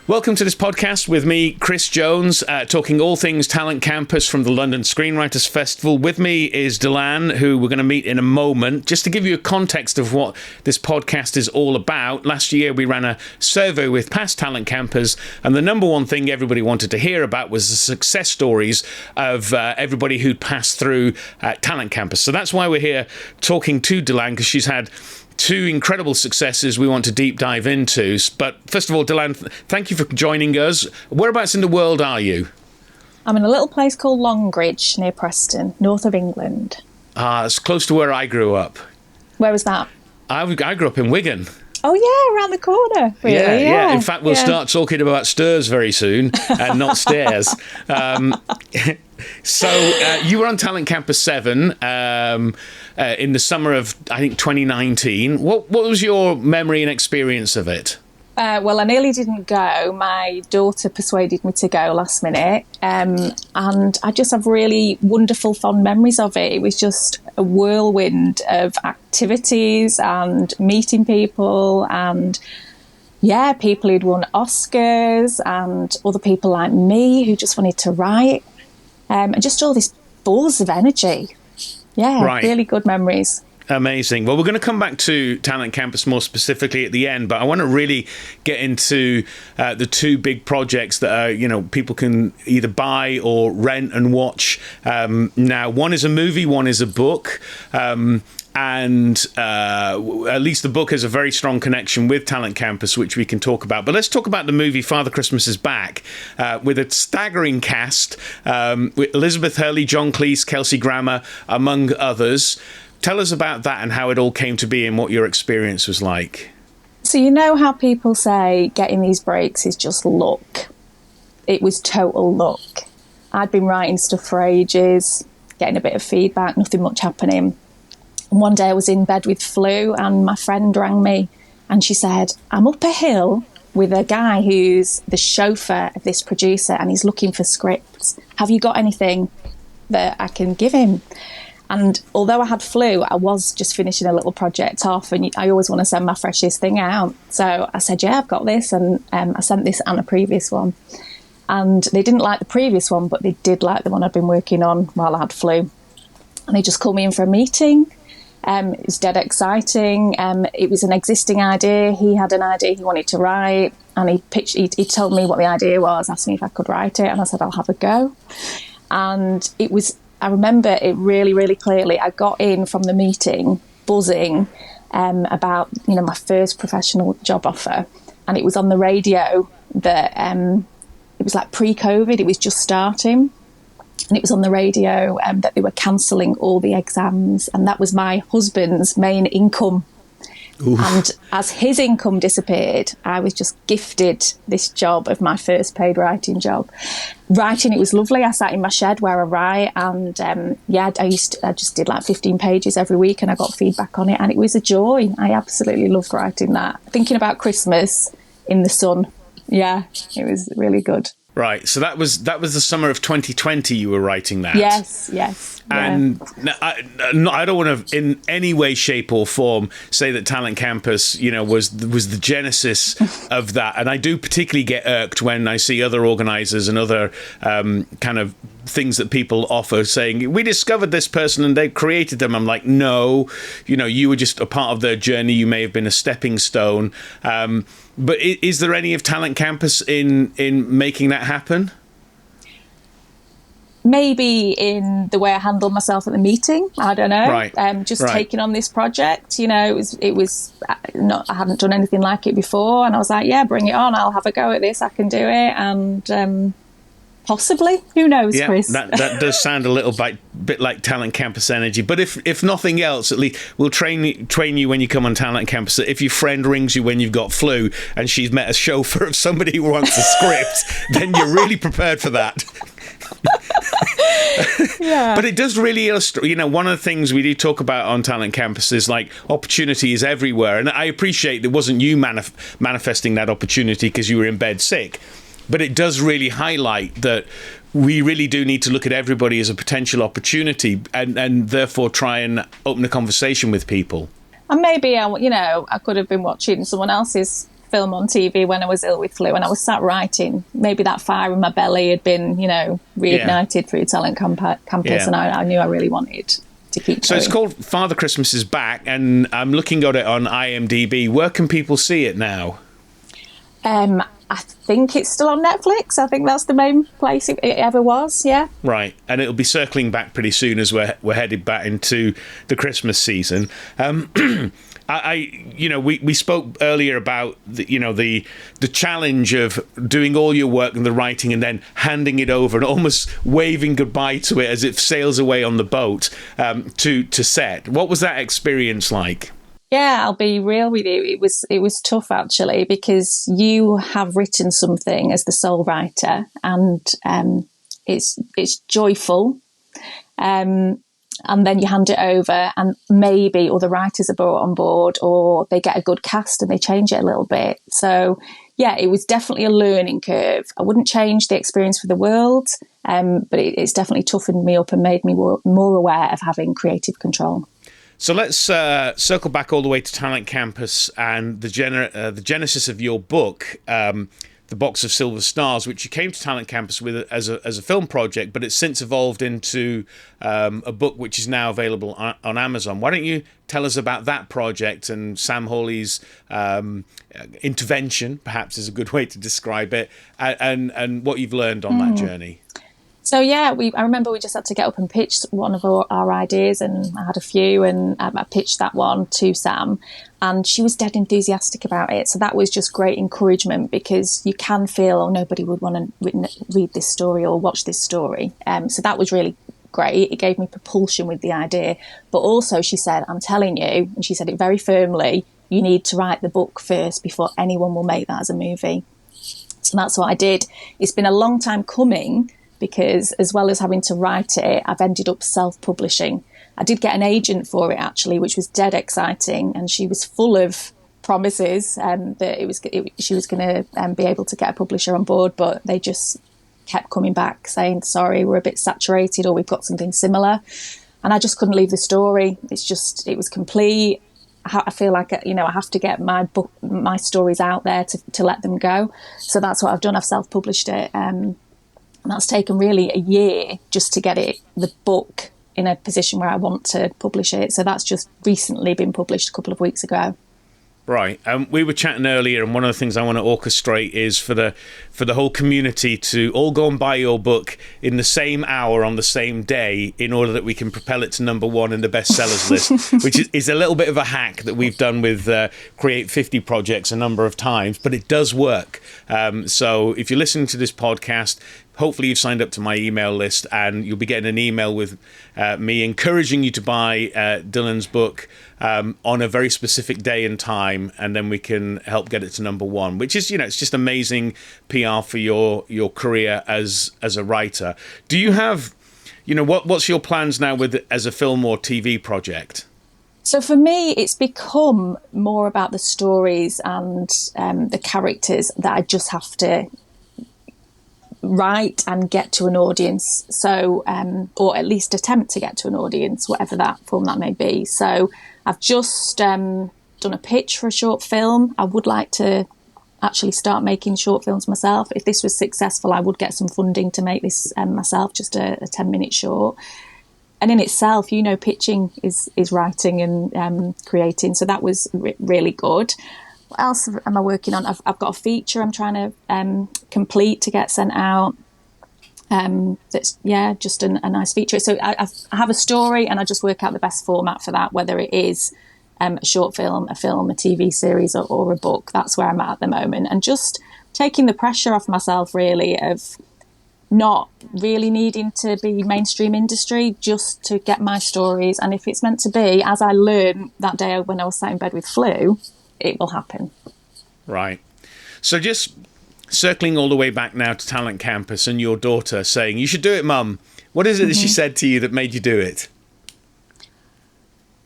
Welcome to this podcast with me, Chris Jones, talking all things Talent Campus from the London Screenwriters Festival. With me is Delanne, who we're going to meet in a moment. Just to give you a context of what this podcast is all about, last year we ran a survey with past Talent Campers, and the number one thing everybody wanted to hear about was the success stories of everybody who'd passed through Talent Campus. So that's why we're here talking to Delanne, because she's had two incredible successes we want to deep dive into. But first of all, Delanne, thank you for joining us. Whereabouts in the world are you? I'm in a little place called Longridge near Preston, north of England. It's close to where I grew up. Where was that? I grew up in Wigan. Oh, yeah, around the corner. Really? Yeah. In fact, we'll start talking about stairs very soon and not stairs. So you were on Talent Campus 7 in the summer of, I think, 2019. What was your memory and experience of it? Well, I nearly didn't go. My daughter persuaded me to go last minute. And I just have really wonderful, fond memories of it. It was just a whirlwind of activities and meeting people and, yeah, people who'd won Oscars and other people like me who just wanted to write. And just all this buzz of energy. Yeah, right. Really good memories. Amazing. Well, we're going to come back to Talent Campus more specifically at the end, but I want to really get into the two big projects that are, people can either buy or rent and watch. Now, one is a movie, one is a book. And at least the book has a very strong connection with Talent Campus, which we can talk about. But let's talk about the movie Father Christmas is Back, with a staggering cast, with Elizabeth Hurley, John Cleese, Kelsey Grammer, among others. Tell us about that and how it all came to be and what your experience was like. So you know how people say getting these breaks is just luck. It was total luck. I'd been writing stuff for ages, getting a bit of feedback, nothing much happening. And one day I was in bed with flu and my friend rang me and she said, I'm up a hill with a guy who's the chauffeur of this producer and he's looking for scripts. Have you got anything that I can give him? And although I had flu, I was just finishing a little project off and I always want to send my freshest thing out. So I said, yeah, I've got this. And I sent this and a previous one. And they didn't like the previous one, but they did like the one I'd been working on while I had flu. And they just called me in for a meeting. It was dead exciting. It was an existing idea. He had an idea he wanted to write. And he told me what the idea was, asked me if I could write it. And I said, I'll have a go. And it was... I remember it really, really clearly. I got in from the meeting buzzing about, my first professional job offer. And it was on the radio that it was like pre-COVID. It was just starting. And it was on the radio that they were cancelling all the exams. And that was my husband's main income. Oof. And as his income disappeared, I was just gifted this job of my first paid writing job. Writing, it was lovely. I sat in my shed where I write and I just did like 15 pages every week and I got feedback on it and it was a joy. I absolutely loved writing that. Thinking about Christmas in the sun. Yeah, it was really good. Right, so that was the summer of 2020 you were writing that? Yes. And I don't want to in any way, shape or form say that Talent Campus, was the genesis of that. And I do particularly get irked when I see other organisers and other kind of things that people offer saying, we discovered this person and they created them. I'm like, no, you were just a part of their journey. You may have been a stepping stone. But is there any of Talent Campus in making that happen? Maybe in the way I handled myself at the meeting. I don't know. Right. Taking on this project, it was not. I hadn't done anything like it before, and I was like, yeah, bring it on. I'll have a go at this. I can do it, and possibly, who knows, yeah, Chris? that does sound a little bit like Talent Campus energy. But if nothing else, at least we'll train you when you come on Talent Campus. If your friend rings you when you've got flu and she's met a chauffeur of somebody who wants a script, then you're really prepared for that. Yeah. But it does really illustrate, one of the things we do talk about on Talent Campus is like opportunity is everywhere. And I appreciate it wasn't you manifesting that opportunity because you were in bed sick. But it does really highlight that we really do need to look at everybody as a potential opportunity and therefore try and open a conversation with people. And maybe, I could have been watching someone else's film on TV when I was ill with flu, and I was sat writing. Maybe that fire in my belly had been, reignited through Talent Campus, and I knew I really wanted to keep So going. it's called Father Christmas is Back, and I'm looking at it on IMDb. Where can people see it now? I think it's still on Netflix. I think that's the main place it ever was, yeah. Right, and it'll be circling back pretty soon as we're headed back into the Christmas season. We spoke earlier about the challenge of doing all your work and the writing and then handing it over and almost waving goodbye to it as it sails away on the boat to set. What was that experience like? Yeah, I'll be real with you. It was tough actually, because you have written something as the sole writer, and it's joyful. And then you hand it over, and maybe other writers are brought on board, or they get a good cast and they change it a little bit. So yeah, it was definitely a learning curve. I wouldn't change the experience for the world, but it's definitely toughened me up and made me more aware of having creative control. So let's circle back all the way to Talent Campus and the genesis of your book, The Box of Silver Stars, which you came to Talent Campus with as a film project, but it's since evolved into a book which is now available on Amazon. Why don't you tell us about that project and Sam Hawley's intervention, perhaps is a good way to describe it, and what you've learned on that journey? So yeah, I remember we just had to get up and pitch one of our ideas, and I had a few, and I pitched that one to Sam, and she was dead enthusiastic about it. So that was just great encouragement, because you can feel, nobody would want to read this story or watch this story. So that was really great. It gave me propulsion with the idea. But also she said, I'm telling you, and she said it very firmly, you need to write the book first before anyone will make that as a movie. So that's what I did. It's been a long time coming, because as well as having to write it, I've ended up self-publishing. I did get an agent for it actually, which was dead exciting, and she was full of promises that she was going to be able to get a publisher on board, but they just kept coming back saying, sorry, we're a bit saturated, or we've got something similar, and I just couldn't leave the story. It was complete. I feel like I have to get my stories out there to let them go. So that's what I've done. I've self-published it. And that's taken really a year just to get the book in a position where I want to publish it. So that's just recently been published a couple of weeks ago. Right. We were chatting earlier, and one of the things I want to orchestrate is for the whole community to all go and buy your book in the same hour on the same day, in order that we can propel it to number one in the bestsellers list, which is a little bit of a hack that we've done with Create 50 projects a number of times, but it does work. So if you're listening to this podcast, hopefully you've signed up to my email list, and you'll be getting an email with me encouraging you to buy Dylanne's book on a very specific day and time, and then we can help get it to number one, which is, it's just amazing PR for your career as a writer. Do you have, what's your plans now as a film or TV project? So for me, it's become more about the stories and the characters that I just have to write and get to an audience. So, or at least attempt to get to an audience, whatever that form that may be. So I've just done a pitch for a short film. I would like to actually start making short films myself. If this was successful, I would get some funding to make this myself, just a 10-minute short. And in itself, pitching is writing and creating. So that was really good. What else am I working on? I've got a feature I'm trying to complete to get sent out. That's just a nice feature. So I have a story, and I just work out the best format for that, whether it is a short film, a TV series, or a book. That's where I'm at the moment, and just taking the pressure off myself, really, of not really needing to be mainstream industry, just to get my stories. And if it's meant to be, as I learned that day when I was sat in bed with flu, it will happen. Right. So just circling all the way back now to Talent Campus and your daughter saying, you should do it, Mum. What is it that she said to you that made you do it?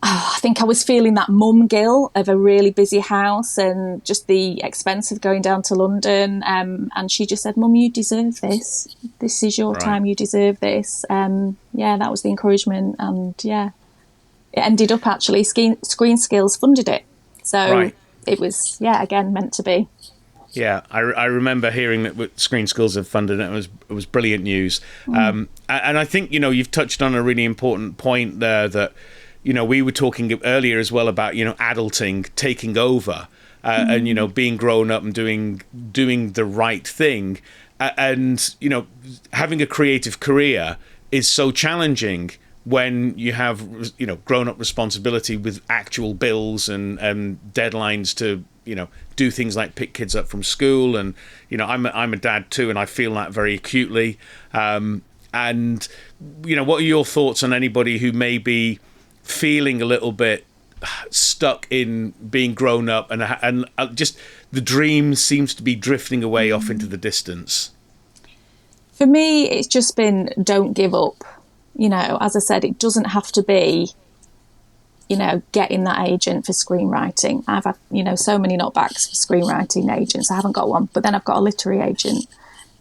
Oh, I think I was feeling that mum guilt of a really busy house and just the expense of going down to London. And she just said, Mum, you deserve this. This is your time. You deserve this. That was the encouragement. And it ended up actually Screen Skills funded it. So yeah, again, meant to be. Yeah, I remember hearing that Screen Schools have funded it. It was brilliant news. And I think, you've touched on a really important point there that, we were talking earlier as well about, adulting taking over and, being grown up and doing the right thing. And, having a creative career is so challenging when you have, grown-up responsibility with actual bills and deadlines to, do things like pick kids up from school. And, I'm a dad too, and I feel that very acutely. And, what are your thoughts on anybody who may be feeling a little bit stuck in being grown up and just the dream seems to be drifting away off into the distance? For me, it's just been don't give up. As I said, it doesn't have to be, getting that agent for screenwriting. I've had, so many knockbacks for screenwriting agents. I haven't got one, but then I've got a literary agent.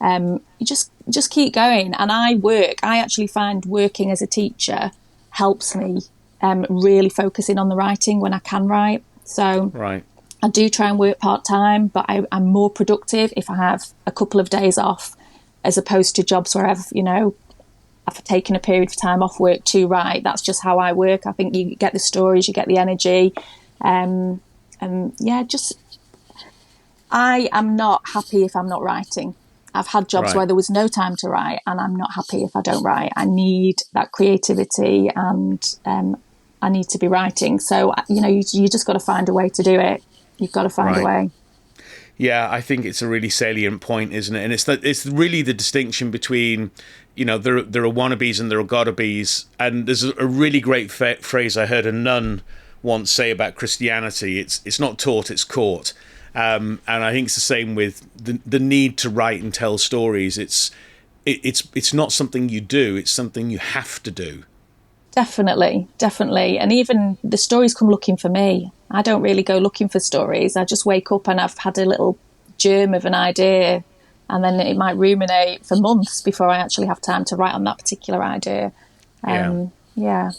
You just keep going. And I actually find working as a teacher helps me really focusing on the writing when I can write. So right. I do try and work part-time, but I'm more productive if I have a couple of days off, as opposed to jobs where I've taken a period of time off work to write. That's just how I work. I think you get the stories, you get the energy. And yeah, I am not happy if I'm not writing. I've had jobs where there was no time to write, and I'm not happy if I don't write. I need that creativity, and I need to be writing. So, you just got to find a way to do it. You've got to find a way. Yeah, I think it's a really salient point, isn't it? And it's really the distinction between, there are wannabes and there are gotta-bes. And there's a really great phrase I heard a nun once say about Christianity. It's not taught, it's caught. And I think it's the same with the need to write and tell stories. It's not something you do, it's something you have to do. Definitely. And even the stories come looking for me. I don't really go looking for stories. I just wake up and I've had a little germ of an idea, and then it might ruminate for months before I actually have time to write on that particular idea. Yeah,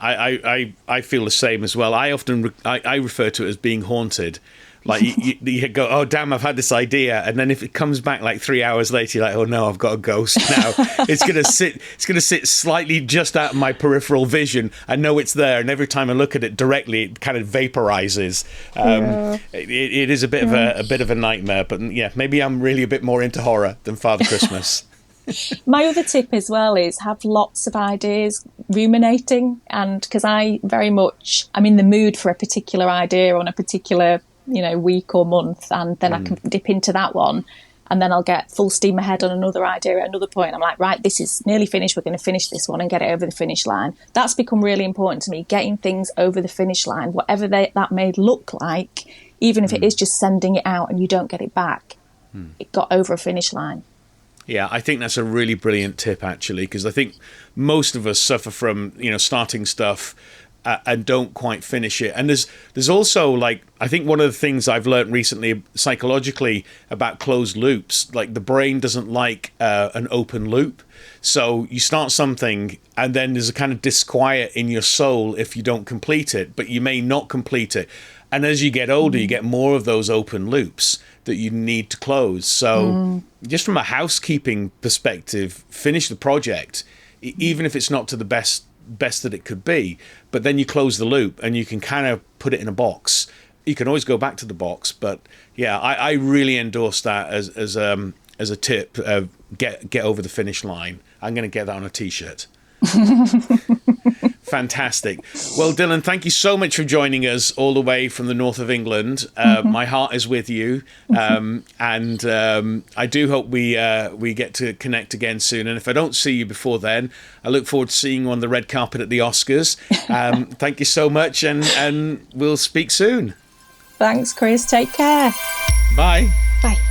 I feel the same as well. I often I refer to it as being haunted. Like you go, oh damn, I've had this idea, and then if it comes back like 3 hours later, you're like, oh no, I've got a ghost now. It's gonna sit slightly just out of my peripheral vision. I know it's there, and every time I look at it directly, it kind of vaporizes. It is a bit of a nightmare, but yeah, maybe I'm really a bit more into horror than Father Christmas. My other tip as well is have lots of ideas ruminating, and because I'm in the mood for a particular idea on a particular week or month, and then I can dip into that one, and then I'll get full steam ahead on another idea at another point. I'm like, right, this is nearly finished, we're going to finish this one and get it over the finish line. That's become really important to me, getting things over the finish line, whatever that may look like, even if it is just sending it out and you don't get it back. It got over a finish line. Yeah, I think that's a really brilliant tip, actually, because I think most of us suffer from starting stuff and don't quite finish it. And there's also, like, I think one of the things I've learned recently psychologically about closed loops, like the brain doesn't like an open loop. So you start something and then there's a kind of disquiet in your soul if you don't complete it, but you may not complete it. And as you get older, you get more of those open loops that you need to close. So just from a housekeeping perspective, finish the project, even if it's not to the best that it could be, but then you close the loop and you can kind of put it in a box. You can always go back to the box, but yeah, I really endorse that as a tip. Get over the finish line. I'm going to get that on a t-shirt. Fantastic. Well, Dylanne, thank you so much for joining us all the way from the north of England. My heart is with you, and I do hope we get to connect again soon. And if I don't see you before then, I look forward to seeing you on the red carpet at the Oscars. Thank you so much, and we'll speak soon. Thanks, Chris. Take care. Bye. Bye.